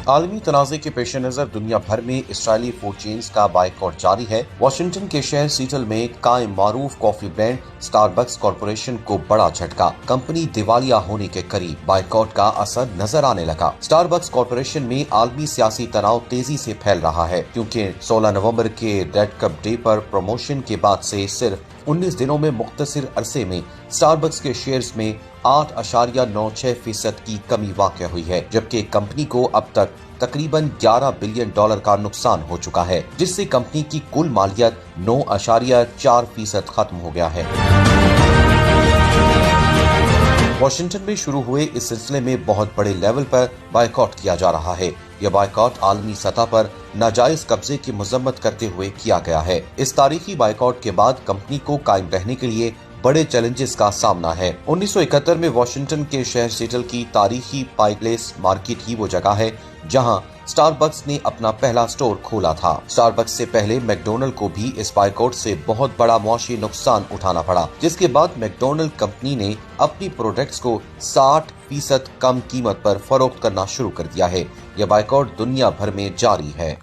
عالمی تنازع کے پیش نظر دنیا بھر میں اسرائیلی فوڈ چینز کا بائیکاٹ جاری ہے۔ واشنگٹن کے شہر سیٹل میں قائم معروف کافی برانڈ اسٹاربکس کارپوریشن کو بڑا جھٹکا، کمپنی دیوالیہ ہونے کے قریب، بائیکاٹ کا اثر نظر آنے لگا۔ اسٹاربکس کارپوریشن میں عالمی سیاسی تناؤ تیزی سے پھیل رہا ہے، کیونکہ 16 نومبر کے ریڈ کپ ڈے پر پروموشن کے بعد سے صرف 19 دنوں میں مختصر عرصے میں اسٹاربکس کے شیئرز میں 8.96% کی کمی واقع ہوئی ہے، جبکہ کمپنی کو اب تک تقریباً $11 بلین کا نقصان ہو چکا ہے، جس سے کمپنی کی کل مالیت 9.4% ختم ہو گیا ہے۔ واشنگٹن میں شروع ہوئے اس سلسلے میں بہت بڑے لیول پر بائیکاٹ کیا جا رہا ہے۔ یہ بائیکاٹ عالمی سطح پر ناجائز قبضے کی مذمت کرتے ہوئے کیا گیا ہے۔ اس تاریخی بائیکاٹ کے بعد کمپنی کو قائم رہنے کے لیے بڑے چیلنجز کا سامنا ہے۔ 1971 میں واشنگٹن کے شہر سیٹل کی تاریخی پائی پلیس مارکیٹ ہی وہ جگہ ہے جہاں اسٹاربکس نے اپنا پہلا سٹور کھولا تھا۔ اسٹاربکس سے پہلے میک ڈونلڈ کو بھی اس بائیکاٹ سے بہت بڑا معاشی نقصان اٹھانا پڑا، جس کے بعد میک ڈونلڈ کمپنی نے اپنی پروڈکٹس کو 60% کم قیمت پر فروخت کرنا شروع کر دیا ہے۔ یہ بائیکاٹ دنیا بھر میں جاری ہے۔